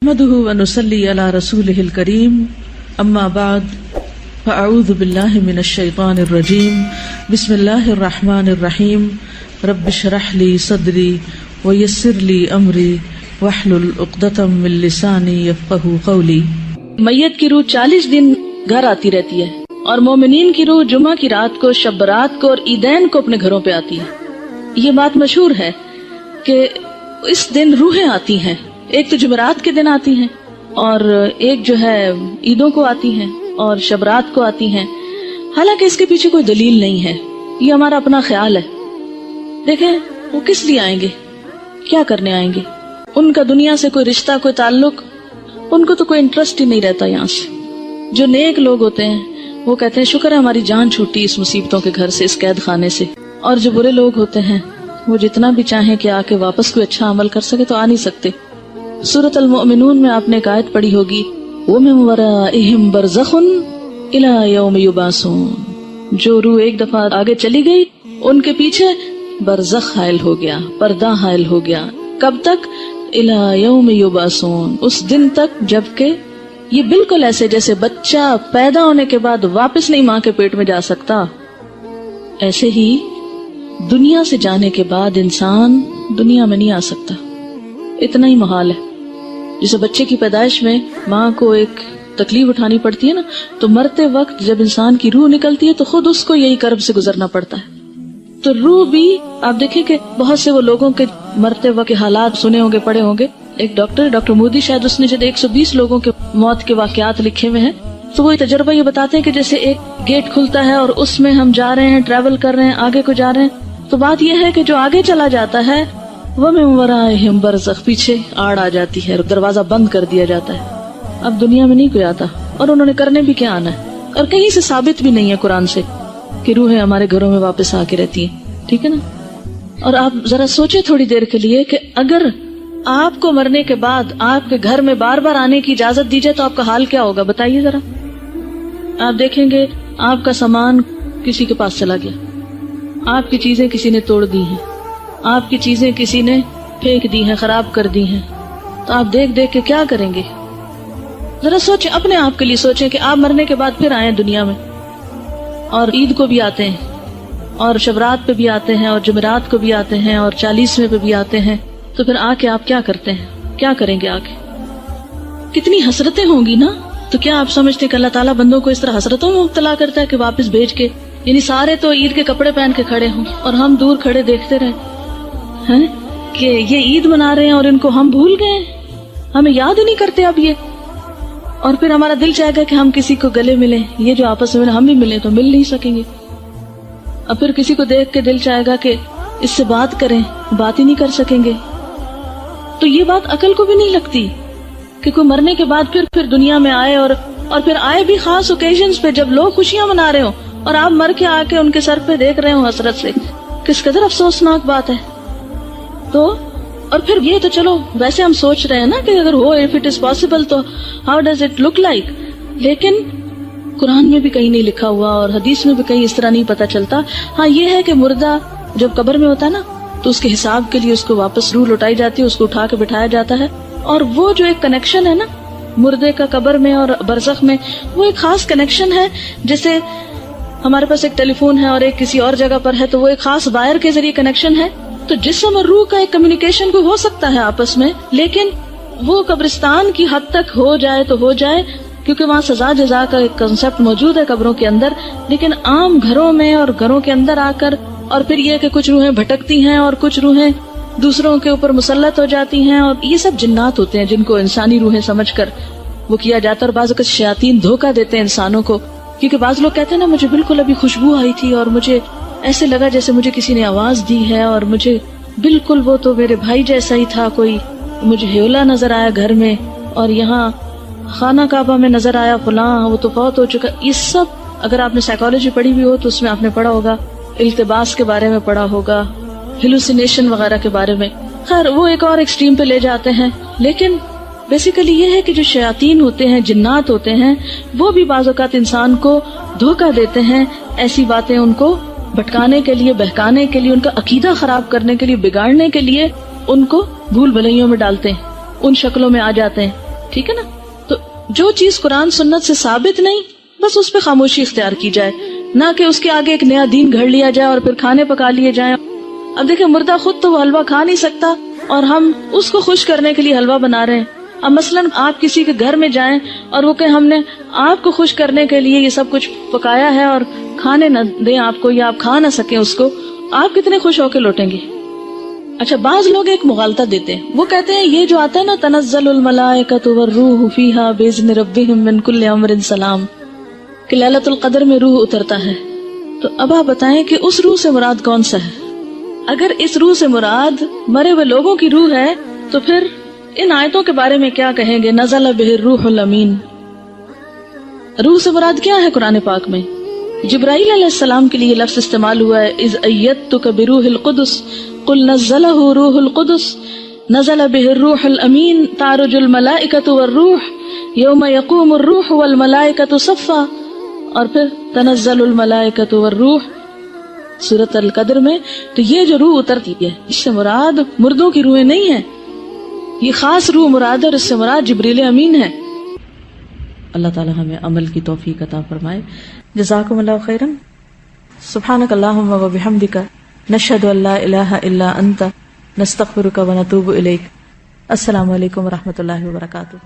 نحمده ونصلي على رسوله الكريم اما بعد فاعوذ بالله من الشيطان الرجيم بسم الله الرحمن الرحيم رب اشرح لي صدري ويسر لي امري واحلل عقدة من لساني يفقهوا قولي۔ میت کی روح 40 دن گھر آتی رہتی ہے اور مومنین کی روح جمعہ کی رات کو، شب برات کو اور عیدین کو اپنے گھروں پہ آتی ہے۔ یہ بات مشہور ہے کہ اس دن روحیں آتی ہیں، ایک تو جمعرات کے دن آتی ہیں اور ایک جو ہے عیدوں کو آتی ہیں اور شب رات کو آتی ہیں، حالانکہ اس کے پیچھے کوئی دلیل نہیں ہے، یہ ہمارا اپنا خیال ہے۔ دیکھیں وہ کس لیے آئیں گے، کیا کرنے آئیں گے، ان کا دنیا سے کوئی رشتہ، کوئی تعلق، ان کو تو کوئی انٹرسٹ ہی نہیں رہتا یہاں سے۔ جو نیک لوگ ہوتے ہیں وہ کہتے ہیں شکر ہے ہماری جان چھوٹی اس مصیبتوں کے گھر سے، اس قید خانے سے، اور جو برے لوگ ہوتے ہیں وہ جتنا بھی چاہیں کہ آ کے واپس کوئی اچھا عمل کر سکے تو آ نہیں سکتے۔ سورۃ المؤمنون میں آپ نے ایک آیت پڑھی ہوگی، وَمِن وَرَائِهِمْ بَرْزَخٌ إِلَى يَوْمِ يُبْعَثُونَ، جو روح ایک دفعہ آگے چلی گئی ان کے پیچھے برزخ حائل ہو گیا، پردہ حائل ہو گیا۔ کب تک؟ إِلَى يَوْمِ يُبْعَثُونَ، اس دن تک جبکہ یہ بالکل ایسے جیسے بچہ پیدا ہونے کے بعد واپس نہیں ماں کے پیٹ میں جا سکتا، ایسے ہی دنیا سے جانے کے بعد انسان دنیا میں نہیں آ سکتا، اتنا ہی محال ہے۔ جیسے بچے کی پیدائش میں ماں کو ایک تکلیف اٹھانی پڑتی ہے نا، تو مرتے وقت جب انسان کی روح نکلتی ہے تو خود اس کو یہی کرب سے گزرنا پڑتا ہے۔ تو روح بھی آپ دیکھیں کہ بہت سے وہ لوگوں کے مرتے وقت حالات سنے ہوں گے، پڑھے ہوں گے۔ ایک ڈاکٹر مودی شاید اس نے جب 120 لوگوں کے موت کے واقعات لکھے ہوئے ہیں، تو وہ تجربہ یہ بتاتے ہیں کہ جیسے ایک گیٹ کھلتا ہے اور اس میں ہم جا رہے ہیں، ٹریول کر رہے ہیں، آگے کو جا رہے ہیں، تو بات یہ ہے کہ جو آگے چلا جاتا ہے وَمِن وَرَائِهِمْ بَرْزَخ، پیچھے آڑ آ جاتی ہے، دروازہ بند کر دیا جاتا ہے، اب دنیا میں نہیں کوئی آتا، اور انہوں نے کرنے بھی کیا آنا ہے، اور کہیں سے ثابت بھی نہیں ہے قرآن سے کہ روحیں ہمارے گھروں میں واپس آ کے رہتی ہیں، ٹھیک ہے نا۔ اور آپ ذرا سوچیں تھوڑی دیر کے لیے کہ اگر آپ کو مرنے کے بعد آپ کے گھر میں بار بار آنے کی اجازت دی جائے تو آپ کا حال کیا ہوگا، بتائیے ذرا۔ آپ دیکھیں گے آپ کا سامان کسی کے پاس چلا گیا، آپ کی چیزیں کسی نے توڑ دی ہیں، آپ کی چیزیں کسی نے پھینک دی ہیں، خراب کر دی ہیں، تو آپ دیکھ دیکھ کے کیا کریں گے؟ ذرا سوچیں، اپنے آپ کے لیے سوچیں کہ آپ مرنے کے بعد پھر آئیں دنیا میں، اور عید کو بھی آتے ہیں اور شبرات پہ بھی آتے ہیں اور جمعرات کو بھی آتے ہیں اور 40ویں پہ بھی آتے ہیں، تو پھر آ کے آپ کیا کرتے ہیں، کیا کریں گے؟ آ کے کتنی حسرتیں ہوں گی نا۔ تو کیا آپ سمجھتے ہیں کہ اللہ تعالیٰ بندوں کو اس طرح حسرتوں میں مبتلا کرتا ہے کہ واپس بھیج کے، یعنی سارے تو عید کے کپڑے پہن کے کھڑے ہوں اور ہم دور کھڑے دیکھتے رہے ہیں کہ یہ عید منا رہے ہیں اور ان کو ہم بھول گئے، ہمیں یاد ہی نہیں کرتے اب یہ، اور پھر ہمارا دل چاہے گا کہ ہم کسی کو گلے ملیں، یہ جو آپس میں ہم بھی ملیں تو مل نہیں سکیں گے، اور پھر کسی کو دیکھ کے دل چاہے گا کہ اس سے بات کریں، بات ہی نہیں کر سکیں گے۔ تو یہ بات عقل کو بھی نہیں لگتی کہ کوئی مرنے کے بعد پھر دنیا میں آئے، اور پھر آئے بھی خاص اوکیزنز پہ جب لوگ خوشیاں منا رہے ہوں اور آپ مر کے آ کے ان کے سر پہ دیکھ رہے ہوں حسرت سے، کس قدر افسوسناک بات ہے۔ تو اور پھر یہ تو چلو ویسے ہم سوچ رہے ہیں نا کہ اگر ہو، if it is possible تو how does it look like، لیکن قرآن میں بھی کہیں نہیں لکھا ہوا اور حدیث میں بھی کہیں اس طرح نہیں پتا چلتا۔ ہاں یہ ہے کہ مردہ جب قبر میں ہوتا ہے نا تو اس کے حساب کے لیے اس کو واپس روح لوٹائی جاتی ہے، اس کو اٹھا کے بٹھایا جاتا ہے، اور وہ جو ایک کنیکشن ہے نا مردے کا قبر میں اور برزخ میں، وہ ایک خاص کنیکشن ہے۔ جیسے ہمارے پاس ایک ٹیلی فون ہے اور ایک کسی اور جگہ پر ہے تو وہ ایک خاص وائر کے ذریعے کنیکشن ہے، تو جسم اور روح کا ایک کمیونیکیشن کو ہو سکتا ہے آپس میں، لیکن وہ قبرستان کی حد تک ہو جائے تو ہو جائے، کیونکہ وہاں سزا جزا کا ایک کنسپٹ موجود ہے قبروں کے اندر، لیکن عام گھروں میں اور گھروں کے اندر آ کر، اور پھر یہ کہ کچھ روحیں بھٹکتی ہیں اور کچھ روحیں دوسروں کے اوپر مسلط ہو جاتی ہیں، اور یہ سب جنات ہوتے ہیں جن کو انسانی روحیں سمجھ کر وہ کیا جاتا ہے۔ اور بعض اوقات شیاطین دھوکہ دیتے ہیں انسانوں کو، کیونکہ بعض لوگ کہتے ہیں نا مجھے بالکل ابھی خوشبو آئی تھی اور مجھے ایسے لگا جیسے مجھے کسی نے آواز دی ہے، اور مجھے بالکل وہ تو میرے بھائی جیسا ہی تھا، کوئی مجھے ہیولا نظر آیا گھر میں، اور یہاں خانہ کعبہ میں نظر آیا فلاں، وہ تو فوت ہو چکا۔ یہ سب اگر آپ نے سائیکالوجی پڑھی ہوئی ہو تو اس میں آپ نے پڑھا ہوگا، التباس کے بارے میں پڑھا ہوگا، ہیلوسینیشن وغیرہ کے بارے میں۔ خیر وہ ایک اور ایکسٹریم پہ لے جاتے ہیں، لیکن بیسیکلی یہ ہے کہ جو شیاطین ہوتے ہیں، جنات ہوتے ہیں، وہ بھی بعض اوقات انسان کو دھوکہ دیتے ہیں، ایسی باتیں ان کو بھٹکانے کے لیے، بہکانے کے لیے، ان کا عقیدہ خراب کرنے کے لیے، بگاڑنے کے لیے ان کو بھول بھلائیوں میں ڈالتے ہیں، ان شکلوں میں آ جاتے ہیں۔ ٹھیک ہے نا. تو جو چیز قرآن سنت سے ثابت نہیں بس اس پہ خاموشی اختیار کی جائے، نہ کہ اس کے آگے ایک نیا دین گھڑ لیا جائے اور پھر کھانے پکا لیے جائیں. اب دیکھیں مردہ خود تو وہ حلوہ کھا نہیں سکتا اور ہم اس کو خوش کرنے کے لیے حلوہ بنا رہے ہیں. اب مثلاً آپ کسی کے گھر میں جائیں اور وہ کہ ہم نے آپ کو خوش کرنے کے لیے یہ سب کچھ پکایا ہے اور کھانے نہ دیں آپ کو یا آپ کھا نہ سکیں اس کو، آپ کتنے خوش ہو کے لوٹیں گے. اچھا بعض لوگ ایک مغالطہ دیتے ہیں، وہ کہتے ہیں یہ جو آتا ہے نا تنزل الملائکۃ والروح فیہا باذن ربہم من کل امر سلام، کہ لیلۃ القدر میں روح اترتا ہے. تو اب آپ بتائیں کہ اس روح سے مراد کون سا ہے؟ اگر اس روح سے مراد مرے ہوئے لوگوں کی روح ہے تو پھر ان آیتوں کے بارے میں کیا کہیں گے؟ نزل بہ الروح الامین. روح سے مراد کیا ہے قرآن پاک میں؟ جبرائیل علیہ السلام کے لیے لفظ استعمال ہوا ہے، اذ ایدتک بروح القدس قل نزلہ روح القدس نزل بہ الروح الامین تعرج الملائکۃ والروح یوم یقوم الروح والملائکۃ صفا. اور پھر تنزل الملائکۃ والروح سورۃ القدر میں. تو یہ جو روح اترتی ہے اس سے مراد مردوں کی روحیں نہیں ہیں، یہ خاص روح مراد ہے اور اس سے مراد جبریل امین ہے. اللہ تعالی ہمیں عمل کی توفیق عطا فرمائے. جزاکم اللہ خیرا. سبحانک اللہم و بحمدک نشہد ان لا الہ الا انت نستغفرک و نتوب الیک. السلام علیکم و رحمۃ اللہ وبرکاتہ.